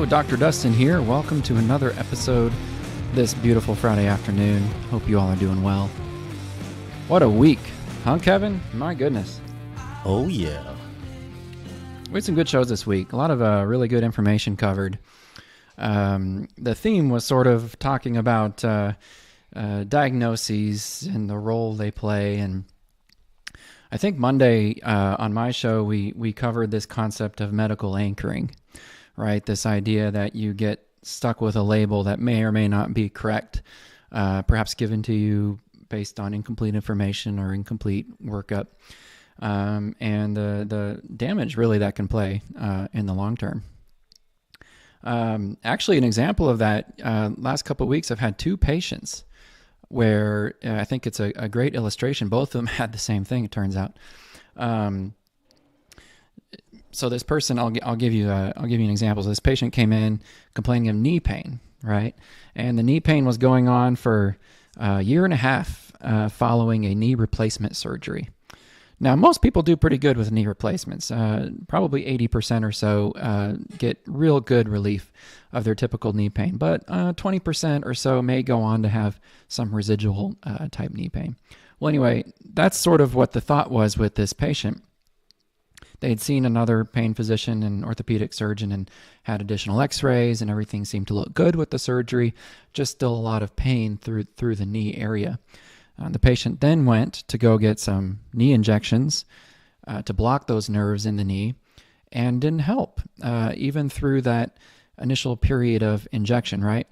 Hello, Dr. Dustin here. Welcome to another episode this beautiful Friday afternoon. Hope you all are doing well. What a week, huh, Kevin? My goodness. Oh, yeah. We had some good shows this week. A lot of really good information covered. The theme was sort of talking about diagnoses and the role they play. And I think Monday on my show, we covered this concept of medical anchoring, right? This idea that you get stuck with a label that may or may not be correct, perhaps given to you based on incomplete information or incomplete workup, and the damage really that can play in the long term. Actually, an example of that, last couple of weeks, I've had two patients where I think it's a great illustration. Both of them had the same thing, it turns out. So this person, I'll give you an example. So this patient came in complaining of knee pain, right? And the knee pain was going on for a year and a half following a knee replacement surgery. Now, most people do pretty good with knee replacements. Probably 80% or so get real good relief of their typical knee pain, but 20% or so may go on to have some residual type knee pain. Well, anyway, that's sort of what the thought was with this patient. They had seen another pain physician and orthopedic surgeon and had additional x-rays, and everything seemed to look good with the surgery, just still a lot of pain through the knee area. The patient then went to go get some knee injections to block those nerves in the knee, and didn't help, even through that initial period of injection, right?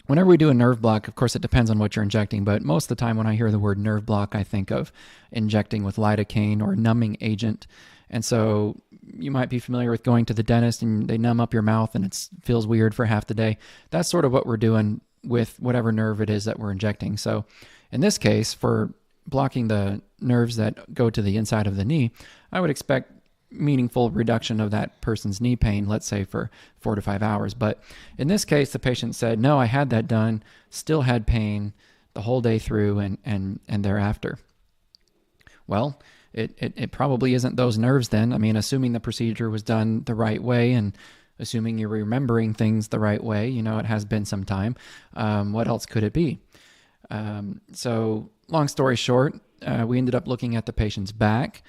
Whenever we do a nerve block, of course, it depends on what you're injecting, but most of the time when I hear the word nerve block, I think of injecting with lidocaine or a numbing agent. And so you might be familiar with going to the dentist and they numb up your mouth and it feels weird for half the day. That's sort of what we're doing with whatever nerve it is that we're injecting. So in this case, for blocking the nerves that go to the inside of the knee, I would expect meaningful reduction of that person's knee pain, let's say for 4 to 5 hours. But in this case, the patient said, no, I had that done, still had pain the whole day through and thereafter. Well, it probably isn't those nerves then. I mean, assuming the procedure was done the right way and assuming you're remembering things the right way, it has been some time. What else could it be? So long story short, we ended up looking at the patient's back,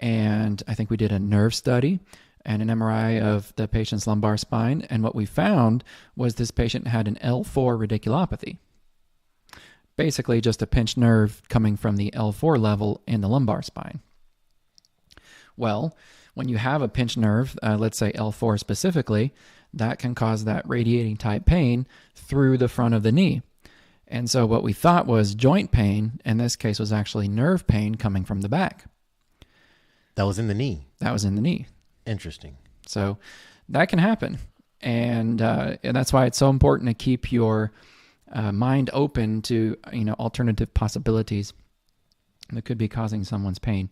and I think we did a nerve study and an MRI of the patient's lumbar spine. And what we found was this patient had an L4 radiculopathy. Basically just a pinched nerve coming from the L4 level in the lumbar spine. Well, when you have a pinched nerve, let's say L4 specifically, that can cause that radiating type pain through the front of the knee. And so what we thought was joint pain, in this case was actually nerve pain coming from the back. That was in the knee. That was in the knee. Interesting. So that can happen. And that's why it's so important to keep your mind open to, alternative possibilities that could be causing someone's pain.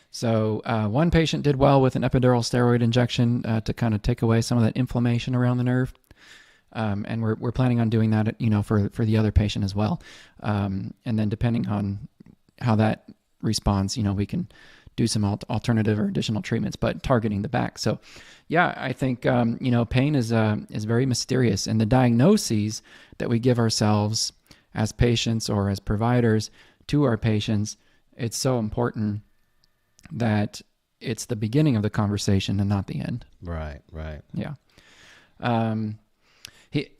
So one patient did well with an epidural steroid injection to kind of take away some of that inflammation around the nerve. And we're planning on doing that, for the other patient as well. And then depending on how that responds, we can do some alternative or additional treatments, but targeting the back. So yeah, I think, pain is very mysterious, and the diagnoses that we give ourselves as patients or as providers to our patients, it's so important that it's the beginning of the conversation and not the end. Right. Yeah.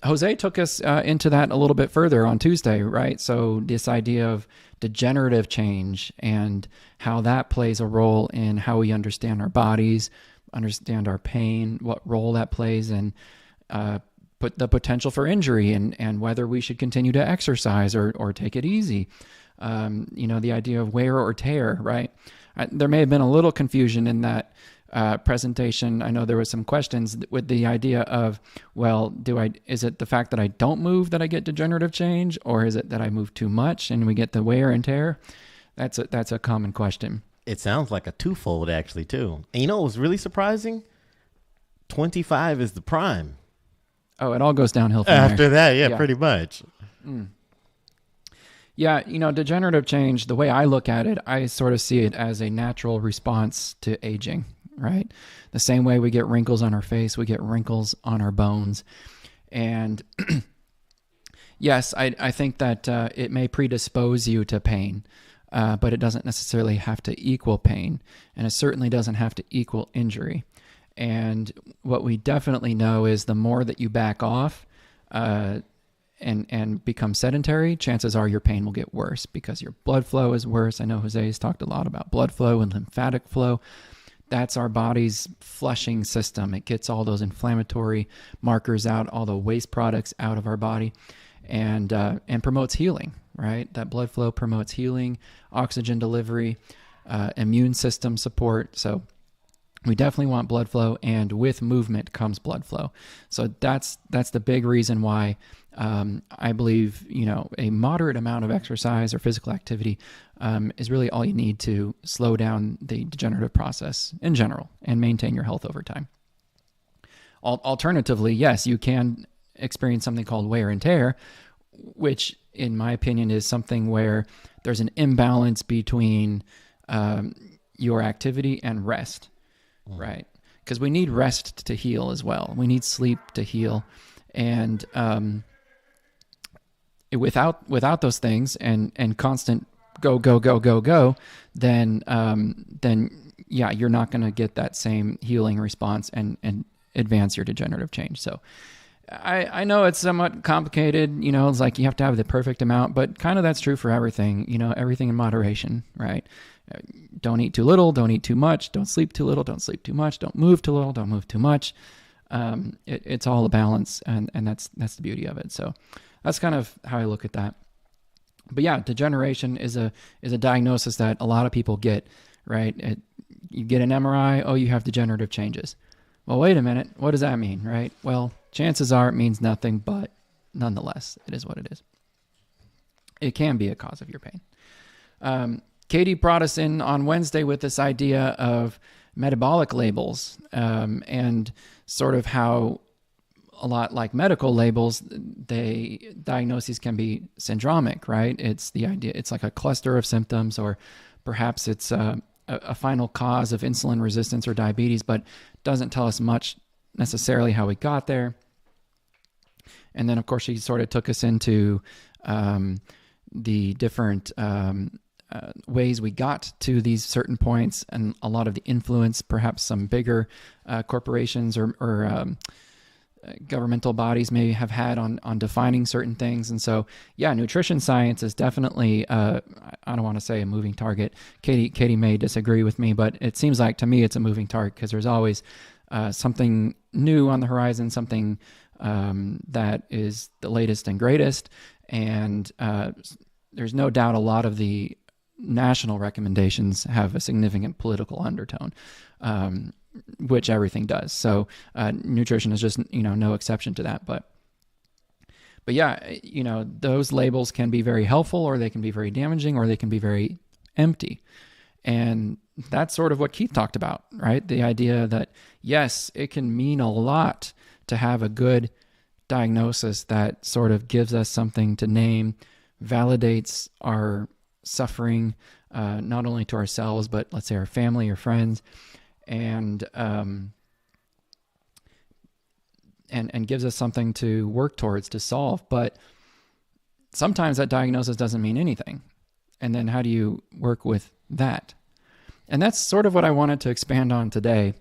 Jose took us into that a little bit further on Tuesday, right? So this idea of degenerative change and how that plays a role in how we understand our bodies, understand our pain, what role that plays in put the potential for injury and whether we should continue to exercise or take it easy. The idea of wear or tear, right? There may have been a little confusion in that presentation. I know there was some questions with the idea of, well, is it the fact that I don't move that I get degenerative change, or is it that I move too much and we get the wear and tear? That's a common question. It sounds like a twofold actually too. And what was really surprising? 25 is the prime. Oh, it all goes downhill from after there. that. Yeah, pretty much. Yeah, degenerative change, the way I look at it, I sort of see it as a natural response to aging, right? The same way we get wrinkles on our face, we get wrinkles on our bones. And yes, I think that it may predispose you to pain, but it doesn't necessarily have to equal pain, and it certainly doesn't have to equal injury. And what we definitely know is the more that you back off and become sedentary, chances are your pain will get worse because your blood flow is worse. I know Jose's talked a lot about blood flow and lymphatic flow. That's our body's flushing system. It gets all those inflammatory markers out, all the waste products out of our body, and promotes healing, right? That blood flow promotes healing, oxygen delivery, immune system support. So we definitely want blood flow, and with movement comes blood flow. So that's the big reason why I believe, a moderate amount of exercise or physical activity is really all you need to slow down the degenerative process in general and maintain your health over time. Alternatively, yes, you can experience something called wear and tear, which in my opinion is something where there's an imbalance between your activity and rest, right? Because we need rest to heal as well. We need sleep to heal. And without those things and constant go, then yeah, you're not going to get that same healing response and advance your degenerative change. So I know it's somewhat complicated, it's like you have to have the perfect amount, but kind of that's true for everything, everything in moderation, right? Don't eat too little, don't eat too much, don't sleep too little, don't sleep too much, don't move too little, don't move too much. It's all a balance, and that's the beauty of it. So that's kind of how I look at that. But yeah, degeneration is a diagnosis that a lot of people get, right? You get an MRI, oh, you have degenerative changes. Well, wait a minute, what does that mean, right? Well, chances are it means nothing, but nonetheless, it is what it is. It can be a cause of your pain. Katie brought us in on Wednesday with this idea of metabolic labels, and sort of how a lot like medical labels, diagnoses can be syndromic, right? It's the idea, it's like a cluster of symptoms, or perhaps it's a final cause of insulin resistance or diabetes, but doesn't tell us much necessarily how we got there. And then, of course, she sort of took us into the different ways we got to these certain points, and a lot of the influence perhaps some bigger corporations or governmental bodies may have had on defining certain things. And so, yeah, nutrition science is definitely, I don't want to say a moving target. Katie may disagree with me, but it seems like to me it's a moving target because there's always something new on the horizon, something that is the latest and greatest. And there's no doubt a lot of the national recommendations have a significant political undertone, which everything does. So nutrition is just, no exception to that. But yeah, those labels can be very helpful, or they can be very damaging, or they can be very empty. And that's sort of what Keith talked about, right? The idea that, yes, it can mean a lot to have a good diagnosis that sort of gives us something to name, validates our suffering, not only to ourselves, but let's say our family or friends, and gives us something to work towards, to solve. But sometimes that diagnosis doesn't mean anything. And then how do you work with that? And that's sort of what I wanted to expand on today.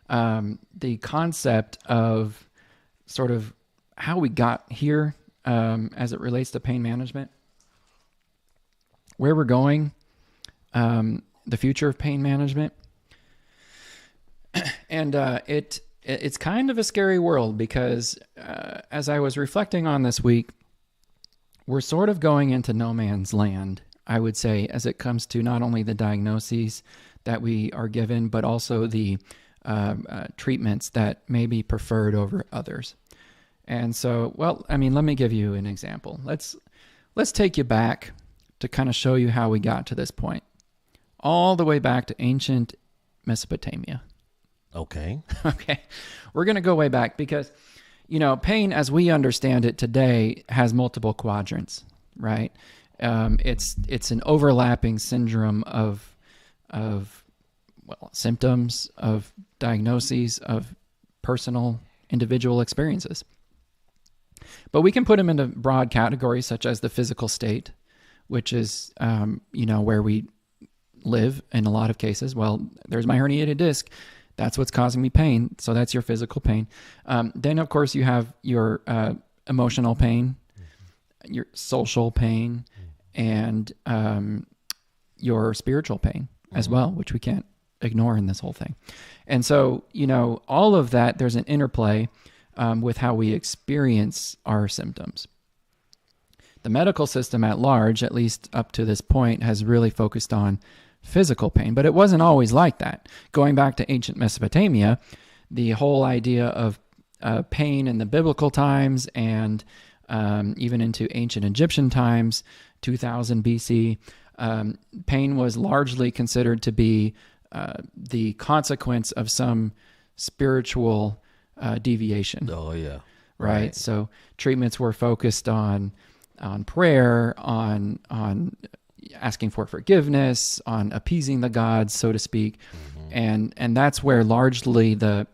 The concept of sort of how we got here as it relates to pain management, where we're going, the future of pain management. And it's kind of a scary world because as I was reflecting on this week, we're sort of going into no man's land, I would say, as it comes to not only the diagnoses that we are given, but also the treatments that may be preferred over others. And so, let me give you an example. Let's take you back to kind of show you how we got to this point, all the way back to ancient Mesopotamia. Okay. Okay. We're going to go way back because, pain as we understand it today has multiple quadrants, right? It's an overlapping syndrome of symptoms, of diagnoses, of personal individual experiences. But we can put them into broad categories such as the physical state, which is, where we live in a lot of cases. Well, there's my herniated disc. That's what's causing me pain. So that's your physical pain. Then, of course, you have your emotional pain, your social pain, and your spiritual pain as well, which we can't ignore in this whole thing. And so, all of that, there's an interplay with how we experience our symptoms. The medical system at large, at least up to this point, has really focused on physical pain, but it wasn't always like that. Going back to ancient Mesopotamia, the whole idea of pain in the biblical times and even into ancient Egyptian times, 2000 BC, pain was largely considered to be the consequence of some spiritual deviation. Oh, yeah. Right? So treatments were focused on prayer, on asking for forgiveness, on appeasing the gods, so to speak. And that's where largely the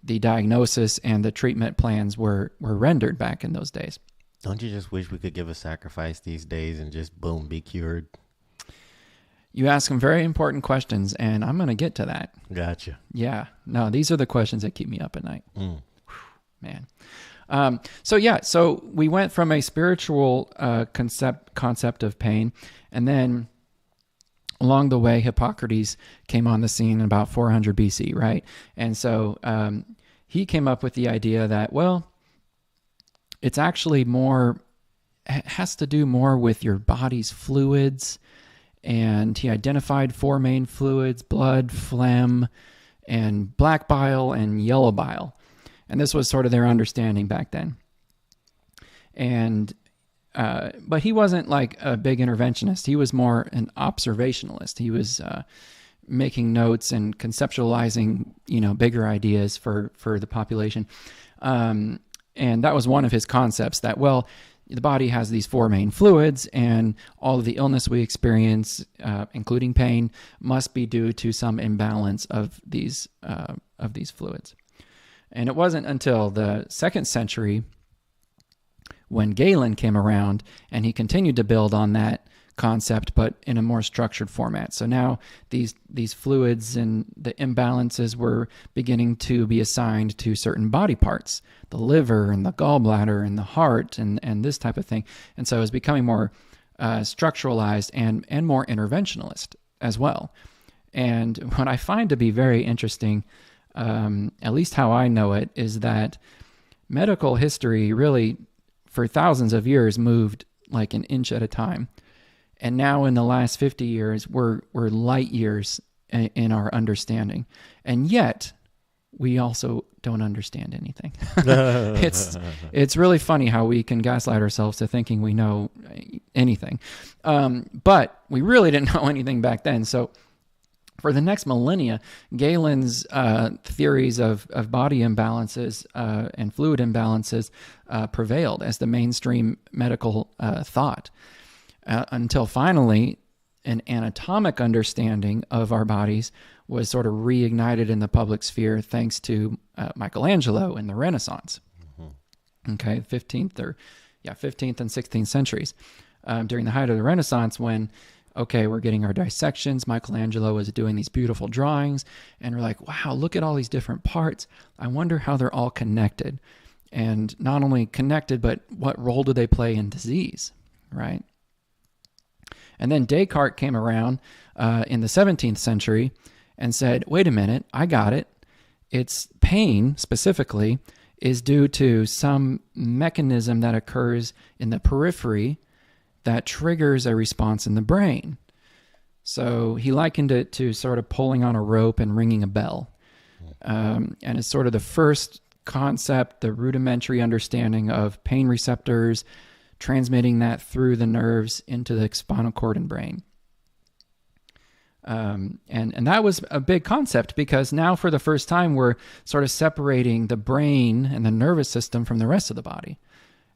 diagnosis and the treatment plans were rendered back in those days. Don't you just wish we could give a sacrifice these days and just boom, be cured? You ask some very important questions, and I'm going to get to that. Gotcha. Yeah. No, these are the questions that keep me up at night. Whew, man. So we went from a spiritual concept of pain, and then along the way, Hippocrates came on the scene in about 400 BC, right? And so he came up with the idea that, well, it's actually has to do more with your body's fluids, and he identified 4 main fluids: blood, phlegm, and black bile and yellow bile. And this was sort of their understanding back then. And but he wasn't like a big interventionist. He was more an observationalist. He was making notes and conceptualizing, bigger ideas for the population. And that was one of his concepts, that, well, the body has these 4 main fluids, and all of the illness we experience, including pain, must be due to some imbalance of these fluids. And it wasn't until the 2nd century when Galen came around, and he continued to build on that concept, but in a more structured format. So now these fluids and the imbalances were beginning to be assigned to certain body parts, the liver and the gallbladder and the heart and this type of thing. And so it was becoming more structuralized and more interventionalist as well. And what I find to be very interesting, at least how I know it, is that medical history really, for thousands of years, moved like an inch at a time. And now in the last 50 years, we're light years in our understanding. And yet, we also don't understand anything. It's really funny how we can gaslight ourselves to thinking we know anything. But we really didn't know anything back then. So for the next millennia, Galen's theories of body imbalances and fluid imbalances prevailed as the mainstream medical thought, until finally an anatomic understanding of our bodies was sort of reignited in the public sphere thanks to Michelangelo in the Renaissance. Okay, 15th and 16th centuries. During the height of the Renaissance, when we're getting our dissections, Michelangelo is doing these beautiful drawings, and we're like, wow, look at all these different parts. I wonder how they're all connected. And not only connected, but what role do they play in disease, right? And then Descartes came around in the 17th century and said, wait a minute, I got it. It's pain specifically is due to some mechanism that occurs in the periphery that triggers a response in the brain. So he likened it to sort of pulling on a rope and ringing a bell. And it's sort of the first concept, the rudimentary understanding of pain receptors, transmitting that through the nerves into the spinal cord and brain. And that was a big concept, because now for the first time we're sort of separating the brain and the nervous system from the rest of the body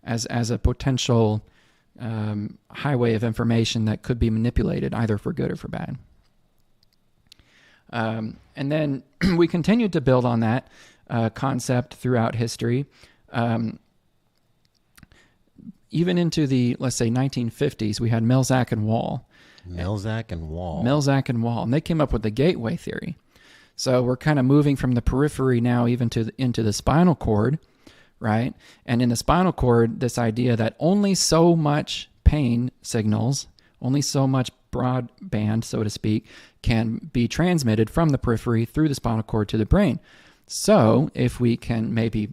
as a potential highway of information that could be manipulated either for good or for bad. And then we continued to build on that concept throughout history. Even into the, let's say, 1950s, we had Melzack and Wall. Melzack and Wall. Melzack and Wall. And they came up with the gateway theory. So we're kind of moving from the periphery now even into the spinal cord, right? And in the spinal cord, this idea that only so much pain signals, only so much broadband, so to speak, can be transmitted from the periphery through the spinal cord to the brain. So if we can maybe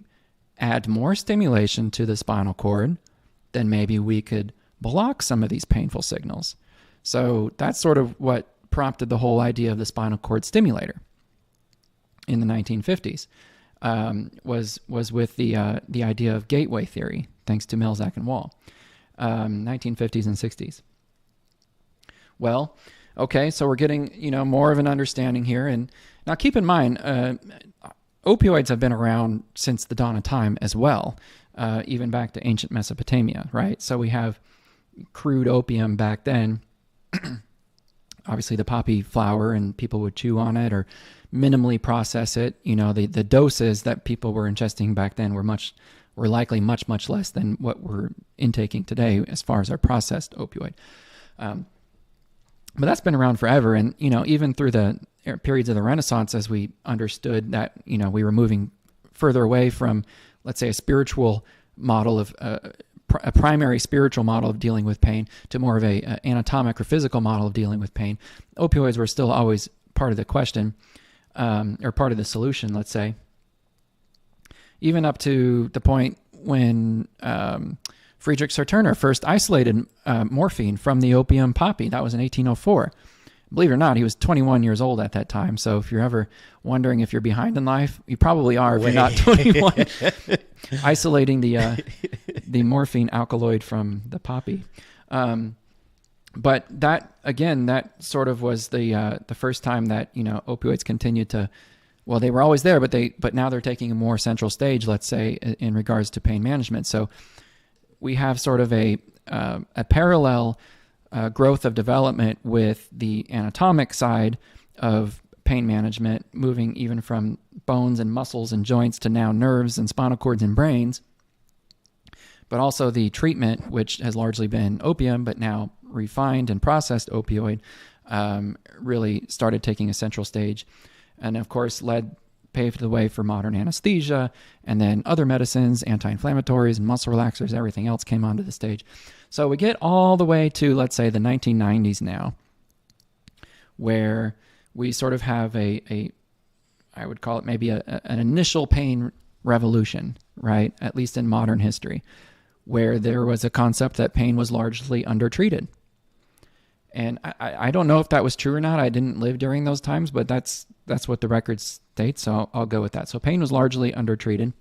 add more stimulation to the spinal cord, then maybe we could block some of these painful signals. So that's sort of what prompted the whole idea of the spinal cord stimulator in the 1950s, was with the idea of gateway theory, thanks to Melzack and Wall, 1950s and 60s. Well, okay, so we're getting more of an understanding here, and now keep in mind, opioids have been around since the dawn of time as well, even back to ancient Mesopotamia, right? So we have crude opium back then. Obviously the poppy flower, and people would chew on it or minimally process it. The doses that people were ingesting back then were likely much less than what we're intaking today as far as our processed opioid. But that's been around forever. And, even through the periods of the Renaissance, as we understood that, we were moving further away from, let's say, a spiritual model of a primary spiritual model of dealing with pain to more of a anatomic or physical model of dealing with pain, opioids were still always part of the question, or part of the solution, let's say. Even up to the point when Friedrich Serturner first isolated morphine from the opium poppy. That was in 1804. Believe it or not, he was 21 years old at that time. So if you're ever wondering if you're behind in life, you probably are if you're not 21. Isolating the morphine alkaloid from the poppy. But that, again, that sort of was the first time that, opioids continued to, well, they were always there, but now they're taking a more central stage, let's say, in regards to pain management. So we have sort of a parallel growth of development with the anatomic side of pain management, moving even from bones and muscles and joints to now nerves and spinal cords and brains. But also the treatment, which has largely been opium, but now refined and processed opioid, really started taking a central stage. And of course, paved the way for modern anesthesia, and then other medicines, anti-inflammatories and muscle relaxers, everything else came onto the stage. So we get all the way to, let's say, the 1990s now, where we sort of have I would call it maybe an initial pain revolution, right? At least in modern history, where there was a concept that pain was largely undertreated. And I don't know if that was true or not. I didn't live during those times, but that's what the record states, so I'll go with that. So pain was largely undertreated.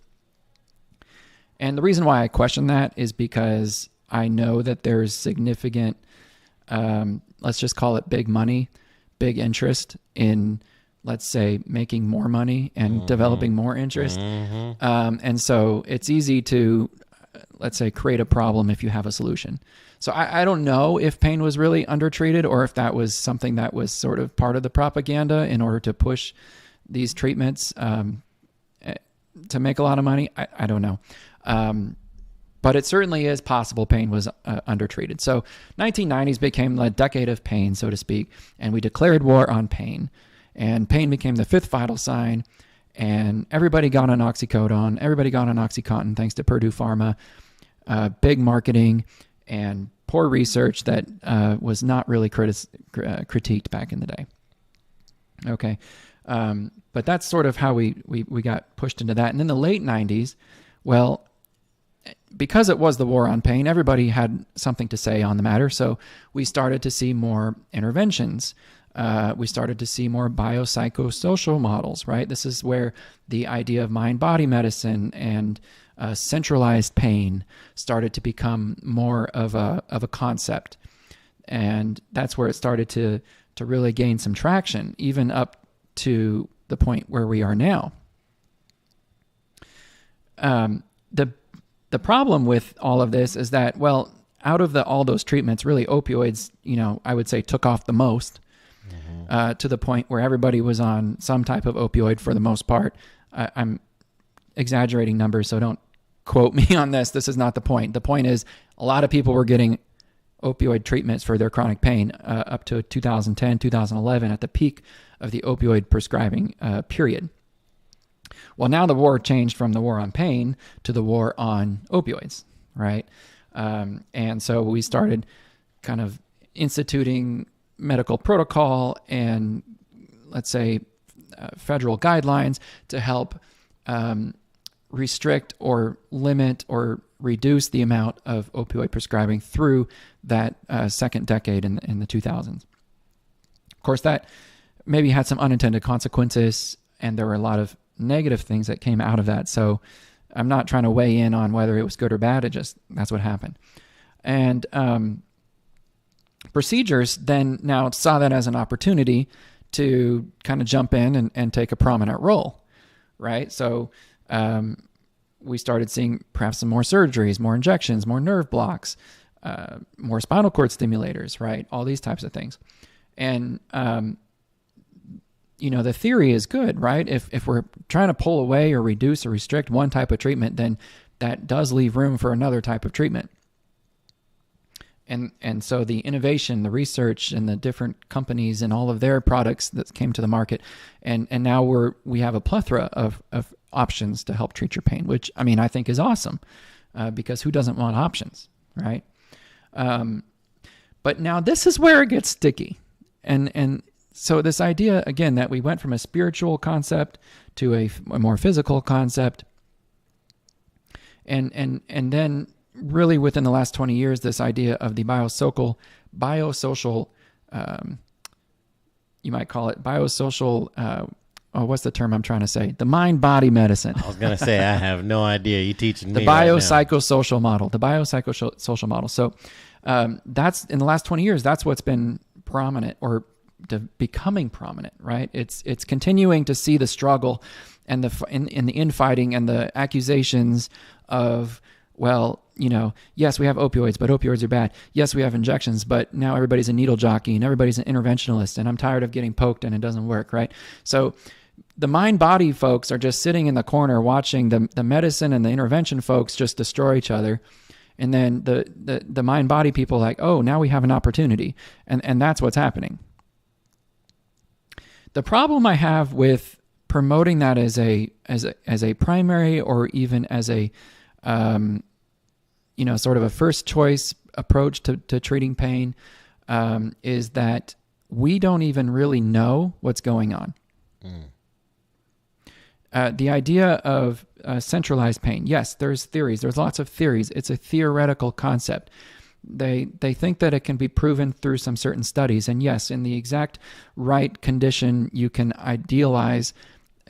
And the reason why I question that is because I know that there's significant, let's just call it big money, big interest in, let's say, making more money and developing more interest. And so it's easy to, let's say, create a problem if you have a solution. So I don't know if pain was really undertreated or if that was something that was sort of part of the propaganda in order to push these treatments to make a lot of money. I don't know. But it certainly is possible pain was undertreated. So 1990s became the decade of pain, so to speak, and we declared war on pain. And pain became the fifth vital sign, and everybody got on oxycodone. Everybody got on OxyContin thanks to Purdue Pharma. Big marketing and poor research that was not really critiqued back in the day. Okay. But that's sort of how we got pushed into that. And in the late 90s, well, because it was the war on pain, everybody had something to say on the matter. So we started to see more interventions. We started to see more biopsychosocial models, right? This is where the idea of mind-body medicine and centralized pain started to become more of a concept. And that's where it started to really gain some traction, even up to the point where we are now. The problem with all of this is that, well, out of all those treatments, really opioids, I would say took off the most. to the point where everybody was on some type of opioid for the most part. I'm exaggerating numbers, so don't quote me on this. This is not the point. The point is a lot of people were getting opioid treatments for their chronic pain up to 2010, 2011 at the peak of the opioid prescribing period. Well, now the war changed from the war on pain to the war on opioids, right? And so we started kind of instituting medical protocol and, let's say, federal guidelines to help restrict or limit or reduce the amount of opioid prescribing through that second decade in the 2000s. Of course, that maybe had some unintended consequences, and there were a lot of negative things that came out of that. So I'm not trying to weigh in on whether it was good or bad. That's what happened. And procedures then now saw that as an opportunity to kind of jump in and take a prominent role, right? So we started seeing perhaps some more surgeries, more injections, more nerve blocks, more spinal cord stimulators, right? All these types of things. And, the theory is good, right? If we're trying to pull away or reduce or restrict one type of treatment, then that does leave room for another type of treatment. And so the innovation, the research, and the different companies and all of their products that came to the market, and now we have a plethora of options to help treat your pain, which I think is awesome, because who doesn't want options, right? But now this is where it gets sticky, and so this idea again that we went from a spiritual concept to a more physical concept, and then really within the last 20 years, this idea of the biosocial, you might call it biosocial. What's the term I'm trying to say? The mind-body medicine. I was going to say, I have no idea. You're teaching me the biopsychosocial model. The biopsychosocial model. So that's in the last 20 years. That's what's been prominent or becoming prominent, right? It's continuing to see the struggle and in the infighting and the accusations of, well, yes, we have opioids, but opioids are bad. Yes, we have injections, but now everybody's a needle jockey and everybody's an interventionalist, and I'm tired of getting poked and it doesn't work, right? So the mind-body folks are just sitting in the corner watching the medicine and the intervention folks just destroy each other. And then the mind-body people like, oh, now we have an opportunity. And that's what's happening. The problem I have with promoting that as a primary or even as a sort of a first choice approach to treating pain is that we don't even really know what's going on. The idea of centralized pain, yes, there's theories. There's lots of theories. It's a theoretical concept. They think that it can be proven through some certain studies. And yes, in the exact right condition, you can idealize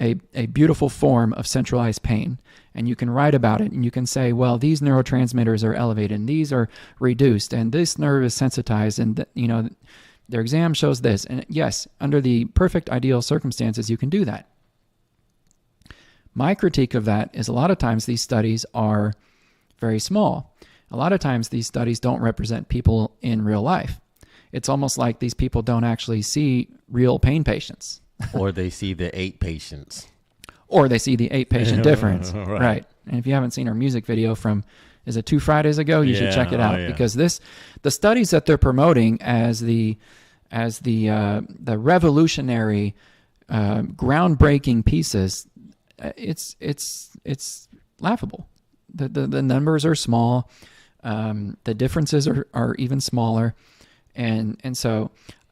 a beautiful form of centralized pain. And you can write about it, and you can say, well, these neurotransmitters are elevated, and these are reduced, and this nerve is sensitized, and their exam shows this. And yes, under the perfect ideal circumstances, you can do that. My critique of that is a lot of times these studies are very small. A lot of times these studies don't represent people in real life. It's almost like these people don't actually see real pain patients. Or they see the 8 patients. Or they see the 8-patient difference. Right. And if you haven't seen our music video from, is it 2 Fridays ago? You should check it out. Because the studies that they're promoting as the revolutionary, groundbreaking pieces, it's laughable. The numbers are small. The differences are even smaller. And so,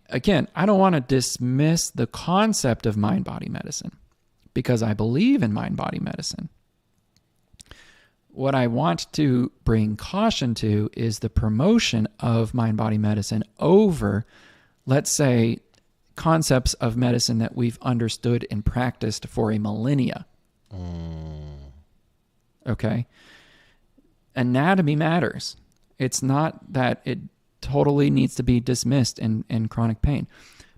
again, I don't want to dismiss the concept of mind-body medicine because I believe in mind-body medicine. What I want to bring caution to is the promotion of mind-body medicine over, let's say, concepts of medicine that we've understood and practiced for a millennia. Okay? Anatomy matters. It's not that it totally needs to be dismissed in chronic pain.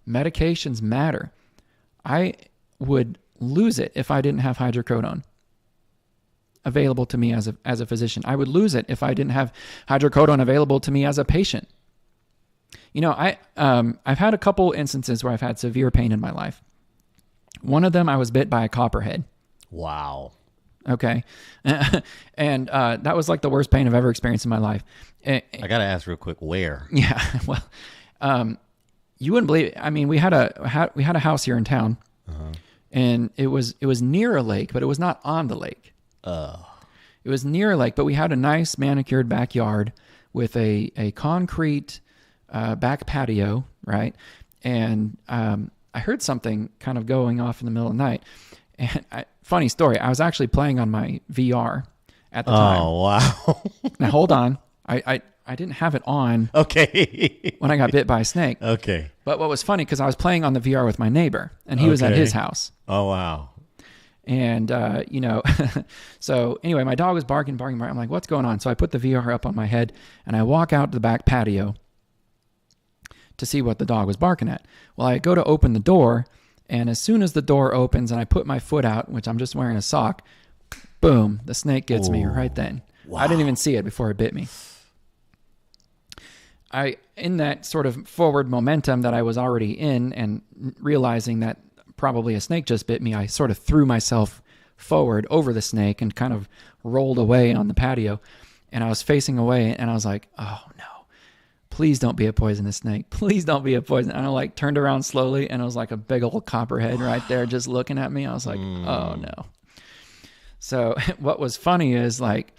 Medications matter. I would lose it if I didn't have hydrocodone available to me as a physician. I would lose it if I didn't have hydrocodone available to me as a patient. I've had a couple instances where I've had severe pain in my life. One of them, I was bit by a copperhead. Wow. Okay. And that was like the worst pain I've ever experienced in my life. I got to ask real quick, where? Yeah. Well, you wouldn't believe it. I mean, we had a house here in town, and it was near a lake, but it was not on the lake. It was near a lake, but we had a nice manicured backyard with a concrete back patio, right? And I heard something kind of going off in the middle of the night. And funny story, I was actually playing on my VR at the time. Oh, wow. Now, hold on. I didn't have it on Okay. when I got bit by a snake. Okay. But what was funny, because I was playing on the VR with my neighbor, and he was at his house. Oh, wow. And, so anyway, my dog was barking. I'm like, what's going on? So I put the VR up on my head, and I walk out to the back patio to see what the dog was barking at. Well, I go to open the door, and as soon as the door opens and I put my foot out, which I'm just wearing a sock, boom, the snake gets me right then. Wow. I didn't even see it before it bit me. In that sort of forward momentum that I was already in, and realizing that probably a snake just bit me, I sort of threw myself forward over the snake and kind of rolled away on the patio. And I was facing away, and I was like, oh no, please don't be a poisonous snake. Please don't be a poison. And I like turned around slowly, and it was like a big old copperhead right there just looking at me. I was like, oh no. So what was funny is, like,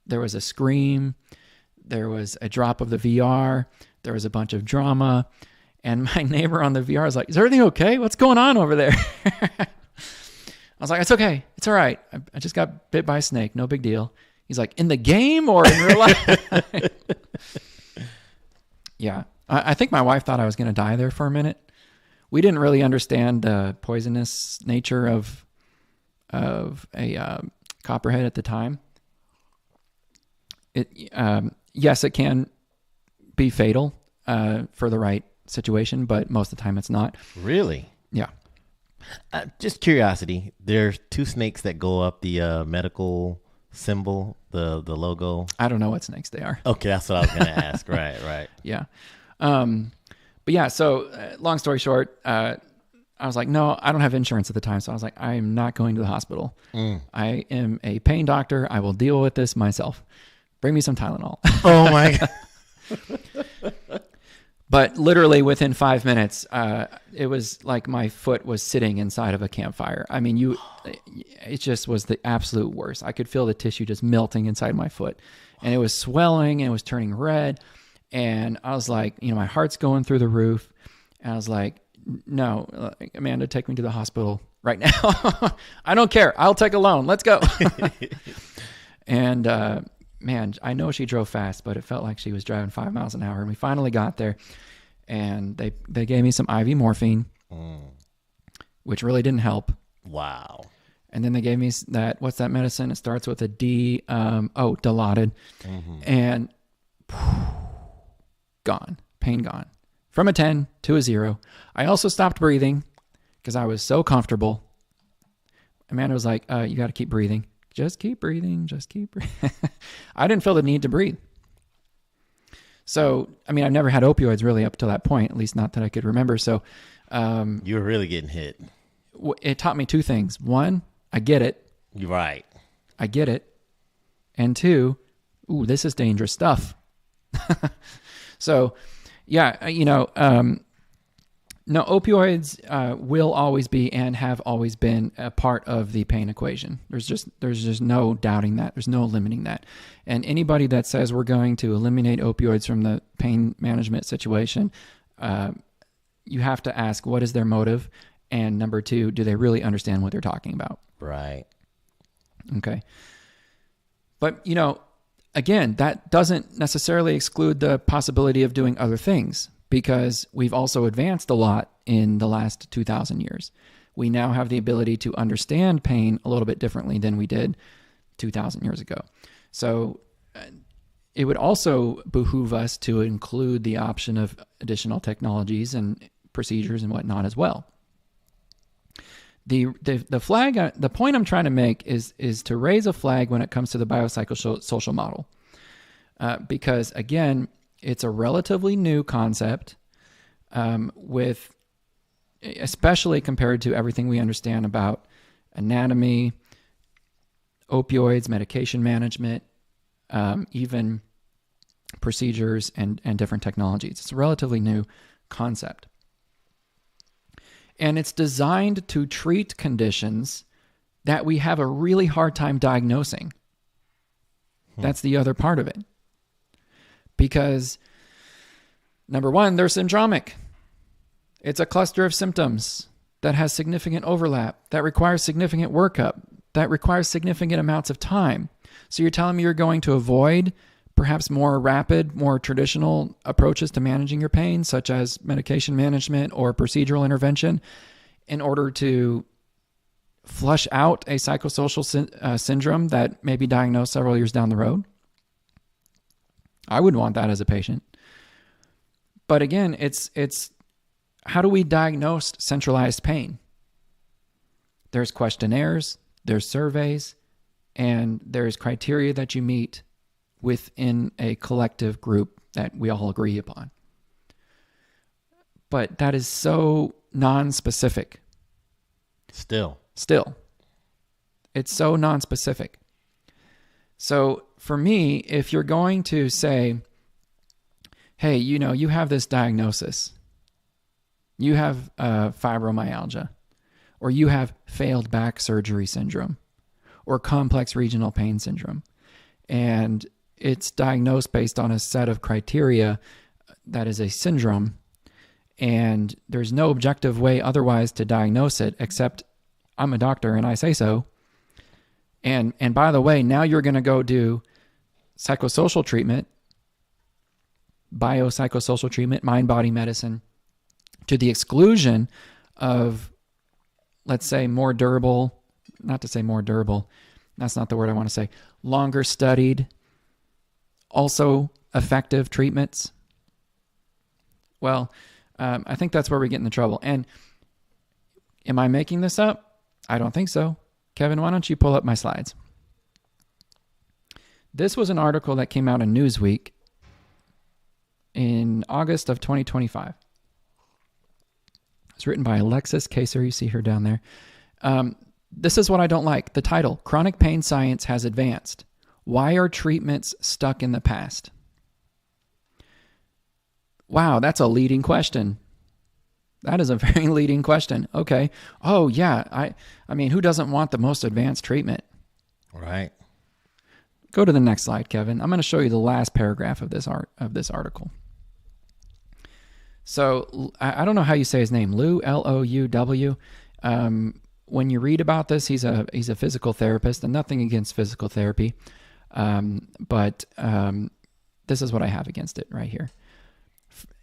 there was a scream, there was a drop of the VR, there was a bunch of drama, and my neighbor on the VR was like, is everything okay? What's going on over there? I was like, it's okay. It's all right. I just got bit by a snake. No big deal. He's like, in the game or in real life? Yeah. I think my wife thought I was going to die there for a minute. We didn't really understand the poisonous nature of a copperhead at the time. Yes, it can be fatal for the right situation, but most of the time it's not. Really? Yeah. Just curiosity. There's two snakes that go up the medical symbol, the logo. I don't know what snakes they are. Okay, that's what I was going to ask. Right. Yeah. But yeah, so long story short, I was like, no, I don't have insurance at the time. So I was like, I am not going to the hospital. I am a pain doctor. I will deal with this myself. Bring me some Tylenol. Oh my God. But literally within 5 minutes, it was like my foot was sitting inside of a campfire. I mean, it just was the absolute worst. I could feel the tissue just melting inside my foot, and it was swelling and it was turning red. And I was like, my heart's going through the roof. And I was like, no, Amanda, take me to the hospital right now. I don't care. I'll take a loan. Let's go. And, man, I know she drove fast, but it felt like she was driving 5 miles an hour. And we finally got there, and they gave me some IV morphine, which really didn't help. Wow. And then they gave me what's that medicine? It starts with a D, Dilaudid. Mm-hmm. And gone. Pain gone. From a 10 to a 0. I also stopped breathing because I was so comfortable. Amanda was like, you got to keep breathing. Just keep breathing. Just keep breathing. I didn't feel the need to breathe. So, I mean, I've never had opioids really up to that point, at least not that I could remember. So, you were really getting hit. It taught me two things. One, I get it. You're right. I get it. And two, this is dangerous stuff. So, yeah, no, opioids will always be and have always been a part of the pain equation. There's just no doubting that. There's no limiting that. And anybody that says we're going to eliminate opioids from the pain management situation, you have to ask, what is their motive? And number two, do they really understand what they're talking about? Right. Okay. But, again, that doesn't necessarily exclude the possibility of doing other things, because we've also advanced a lot in the last 2,000 years. We now have the ability to understand pain a little bit differently than we did 2,000 years ago. So it would also behoove us to include the option of additional technologies and procedures and whatnot as well. The flag, the point I'm trying to make is to raise a flag when it comes to the biopsychosocial model, because again, It's a relatively new concept, especially compared to everything we understand about anatomy, opioids, medication management, even procedures and different technologies. It's a relatively new concept. And it's designed to treat conditions that we have a really hard time diagnosing. That's the other part of it. Because, number one, they're syndromic. It's a cluster of symptoms that has significant overlap, that requires significant workup, that requires significant amounts of time. So you're telling me you're going to avoid perhaps more rapid, more traditional approaches to managing your pain, such as medication management or procedural intervention, in order to flush out a psychosocial syndrome that may be diagnosed several years down the road? I wouldn't want that as a patient. But again, it's how do we diagnose centralized pain? There's questionnaires, there's surveys, and there's criteria that you meet within a collective group that we all agree upon. But that is so non-specific. Still. It's so non-specific. So for me, if you're going to say, hey, you have this diagnosis, you have fibromyalgia, or you have failed back surgery syndrome, or complex regional pain syndrome, and it's diagnosed based on a set of criteria that is a syndrome, and there's no objective way otherwise to diagnose it except I'm a doctor and I say so. And by the way, now you're going to go do psychosocial treatment, biopsychosocial treatment, mind-body medicine, to the exclusion of, let's say, more durable, not to say more durable, that's not the word I want to say, longer studied, also effective treatments. Well, I think that's where we get into trouble. And am I making this up? I don't think so. Kevin, why don't you pull up my slides? This was an article that came out in Newsweek in August of 2025. It's written by Alexis Kaser. You see her down there. This is what I don't like. The title, Chronic Pain Science Has Advanced. Why are treatments stuck in the past? Wow, that's a leading question. That is a very leading question. Okay. Oh, yeah. I mean, who doesn't want the most advanced treatment? Right. Go to the next slide, Kevin. I'm going to show you the last paragraph of this article. So I don't know how you say his name. Lou, L-O-U-W. When you read about this, he's a physical therapist, and nothing against physical therapy. But this is what I have against it right here.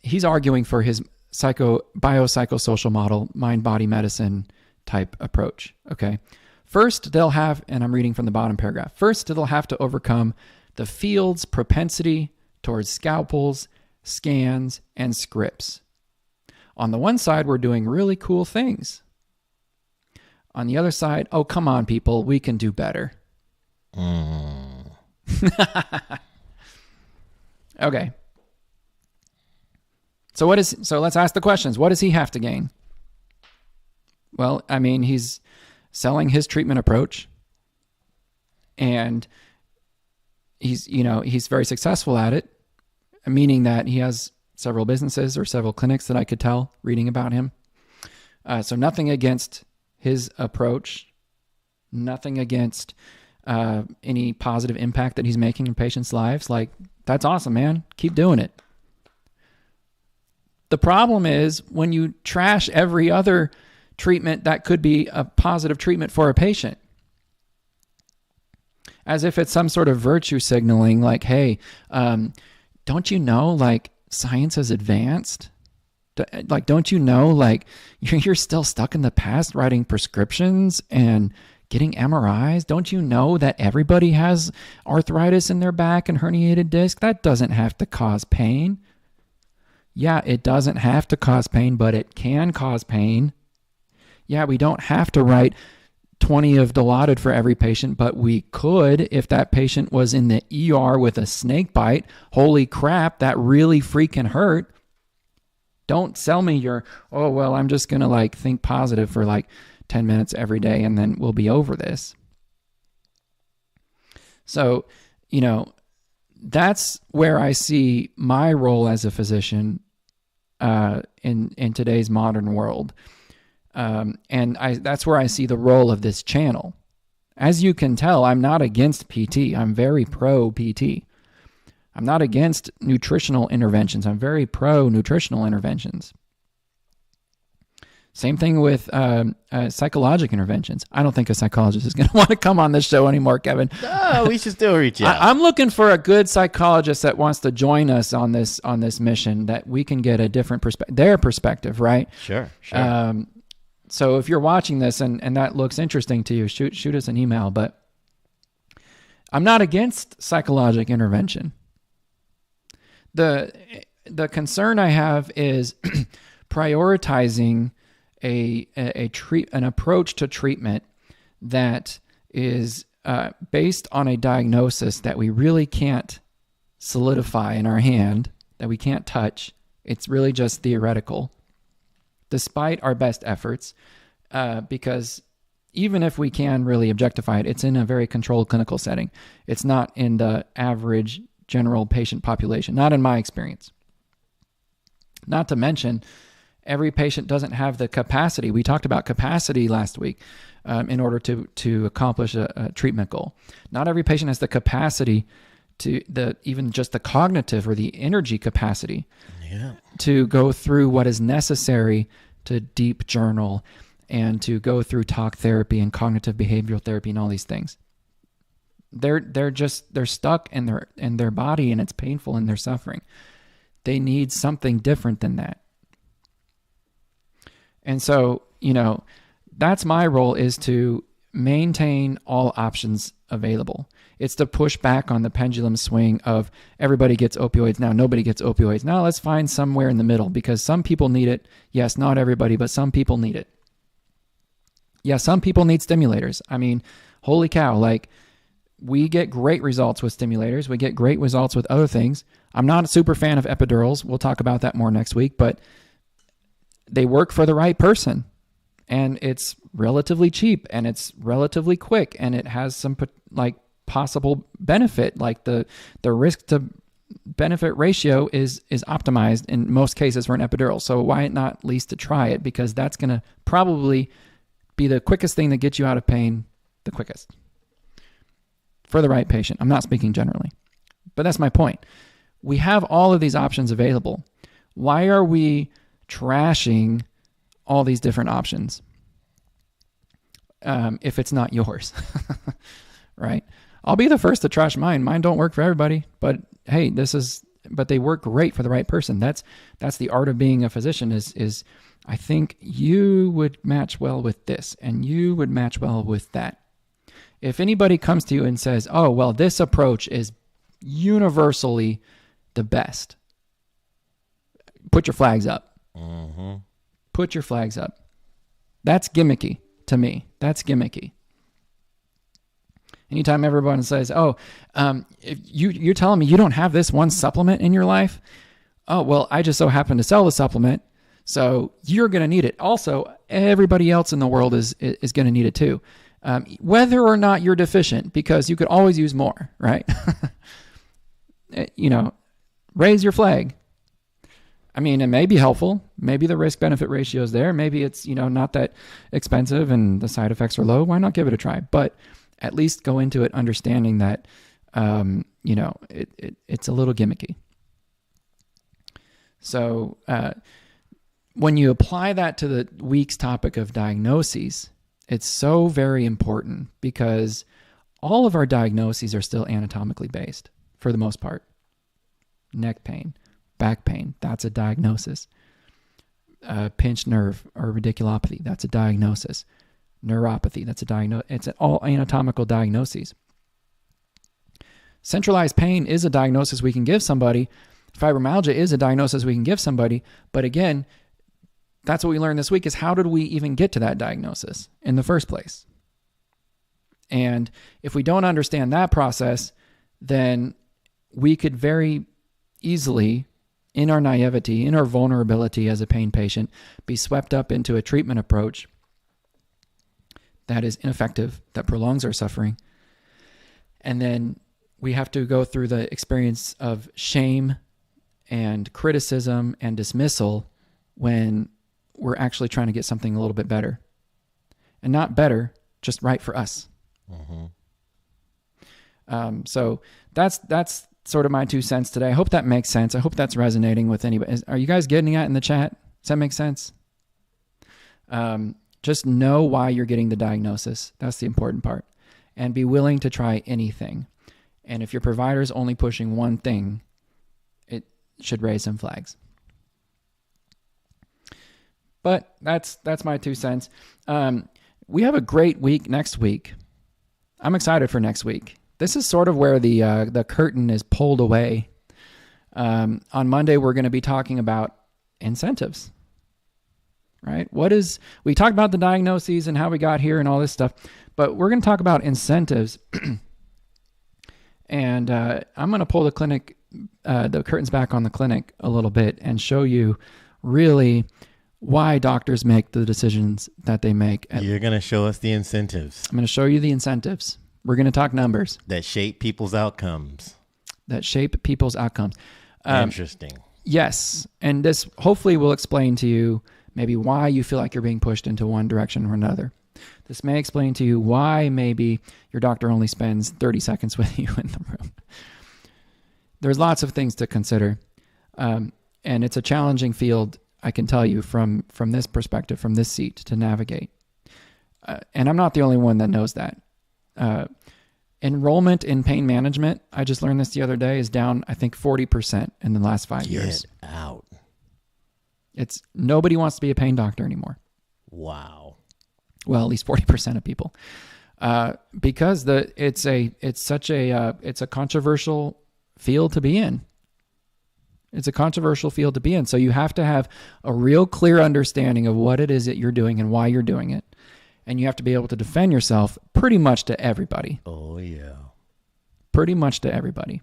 He's arguing for his biopsychosocial model, mind-body medicine type approach. Okay. First, they'll have, and I'm reading from the bottom paragraph, first, they'll have to overcome the field's propensity towards scalpels, scans, and scripts. On the one side, we're doing really cool things. On the other side, oh, come on, people, we can do better. Okay. So let's ask the questions. What does he have to gain? Well, I mean, he's selling his treatment approach, and he's very successful at it, meaning that he has several businesses or several clinics that I could tell reading about him. So nothing against his approach, nothing against any positive impact that he's making in patients' lives. Like, that's awesome, man. Keep doing it. The problem is when you trash every other treatment that could be a positive treatment for a patient, as if it's some sort of virtue signaling, like, hey, don't you know, like, science has advanced? Like, don't you know, like, you're still stuck in the past writing prescriptions and getting MRIs? Don't you know that everybody has arthritis in their back and herniated disc? That doesn't have to cause pain. Yeah, it doesn't have to cause pain, but it can cause pain. Yeah, we don't have to write 20 of Dilaudid for every patient, but we could if that patient was in the ER with a snake bite. Holy crap, that really freaking hurt. Don't sell me your, oh, well, I'm just going to like think positive for like 10 minutes every day and then we'll be over this. So, that's where I see my role as a physician in today's modern world. That's where I see the role of this channel. As you can tell, I'm not against PT. I'm very pro PT. I'm not against nutritional interventions. I'm very pro nutritional interventions. Same thing with psychologic interventions. I don't think a psychologist is going to want to come on this show anymore, Kevin. No, we should still reach out. I'm looking for a good psychologist that wants to join us on this mission, that we can get a different their perspective, right? Sure. So if you're watching this and that looks interesting to you, shoot us an email. But I'm not against psychologic intervention. The concern I have is prioritizing an approach to treatment that is based on a diagnosis that we really can't solidify in our hand, that we can't touch. It's really just theoretical, despite our best efforts, because even if we can really objectify it, it's in a very controlled clinical setting. It's not in the average general patient population, not in my experience. Not to mention, every patient doesn't have the capacity. We talked about capacity last week in order to accomplish a treatment goal. Not every patient has the capacity even just the cognitive or the energy capacity to go through what is necessary to deep journal and to go through talk therapy and cognitive behavioral therapy and all these things. They're stuck in their body, and it's painful and they're suffering. They need something different than that. And so, that's my role, is to maintain all options available. It's to push back on the pendulum swing of everybody gets opioids now, nobody gets opioids. Now let's find somewhere in the middle, because some people need it. Yes, not everybody, but some people need it. Yeah, some people need stimulators. I mean, holy cow, like, we get great results with stimulators. We get great results with other things. I'm not a super fan of epidurals. We'll talk about that more next week, but they work for the right person, and it's relatively cheap, and it's relatively quick, and it has some possible benefit. Like the risk to benefit ratio is optimized in most cases for an epidural. So why not at least to try it? Because that's going to probably be the quickest thing that gets you out of pain the quickest for the right patient. I'm not speaking generally, but that's my point. We have all of these options available. Why are we trashing all these different options if it's not yours? Right? I'll be the first to trash mine. Mine don't work for everybody, but hey, but they work great for the right person. That's the art of being a physician is I think you would match well with this and you would match well with that. If anybody comes to you and says, oh, well, this approach is universally the best, put your flags up. Mm-hmm. Put your flags up. That's gimmicky to me. That's gimmicky. Anytime everyone says, oh, if you're telling me you don't have this one supplement in your life, oh, well, I just so happen to sell the supplement, so you're going to need it. Also, everybody else in the world is going to need it too. Whether or not you're deficient, because you could always use more, right? Raise your flag. I mean, it may be helpful. Maybe the risk-benefit ratio is there. Maybe it's, not that expensive and the side effects are low. Why not give it a try? But at least go into it understanding that, it's a little gimmicky. So when you apply that to the week's topic of diagnoses, it's so very important, because all of our diagnoses are still anatomically based for the most part. Neck pain, back pain, that's a diagnosis. Pinched nerve or radiculopathy, that's a diagnosis. Neuropathy, that's a diagnosis. It's all anatomical diagnoses. Centralized pain is a diagnosis we can give somebody. Fibromyalgia is a diagnosis we can give somebody. But again, that's what we learned this week, is how did we even get to that diagnosis in the first place? And if we don't understand that process, then we could very easily, in our naivety, in our vulnerability as a pain patient, be swept up into a treatment approach that is ineffective, that prolongs our suffering. And then we have to go through the experience of shame and criticism and dismissal when we're actually trying to get something a little bit better. And not better, just right for us. So that's sort of my 2 cents today. I hope that makes sense. I hope that's resonating with anybody. Are you guys getting that in the chat? Does that make sense? Just know why you're getting the diagnosis. That's the important part. And be willing to try anything. And if your provider is only pushing one thing, it should raise some flags. But that's my 2 cents. We have a great week next week. I'm excited for next week. This is sort of where the curtain is pulled away. On Monday, we're going to be talking about incentives, right? We talked about the diagnoses and how we got here and all this stuff, but we're going to talk about incentives. And I'm going to pull the curtains back on the clinic a little bit and show you really why doctors make the decisions that they make. You're going to show us the incentives. I'm going to show you the incentives. We're going to talk numbers. That shape people's outcomes. Interesting. Yes. And this hopefully will explain to you maybe why you feel like you're being pushed into one direction or another. This may explain to you why maybe your doctor only spends 30 seconds with you in the room. There's lots of things to consider. And it's a challenging field, I can tell you, from this perspective, from this seat, to navigate. And I'm not the only one that knows that. Enrollment in pain management, I just learned this the other day, is down, I think, 40% in the last 5 years. Get out. Nobody wants to be a pain doctor anymore. Wow. Well, at least 40% of people. Because it's a controversial field to be in. It's a controversial field to be in. So you have to have a real clear understanding of what it is that you're doing and why you're doing it. And you have to be able to defend yourself pretty much to everybody. Oh, yeah. Pretty much to everybody.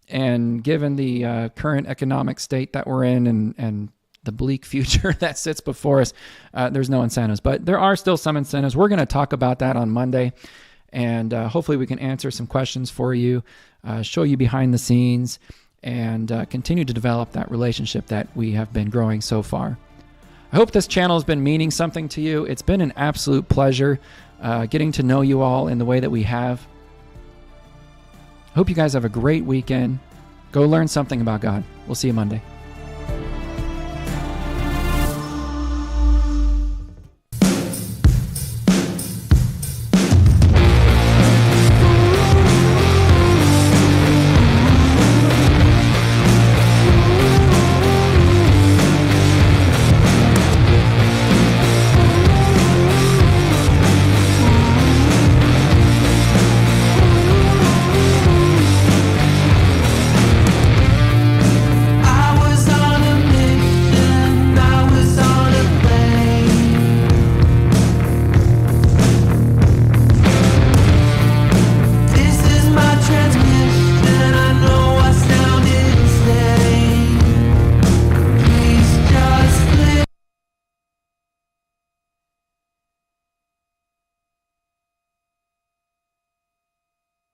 And given the current economic state that we're in and the bleak future that sits before us, there's no incentives. But there are still some incentives. We're going to talk about that on Monday. And hopefully we can answer some questions for you, show you behind the scenes, and continue to develop that relationship that we have been growing so far. I hope this channel has been meaning something to you. It's been an absolute pleasure getting to know you all in the way that we have. Hope you guys have a great weekend. Go learn something about God. We'll see you Monday.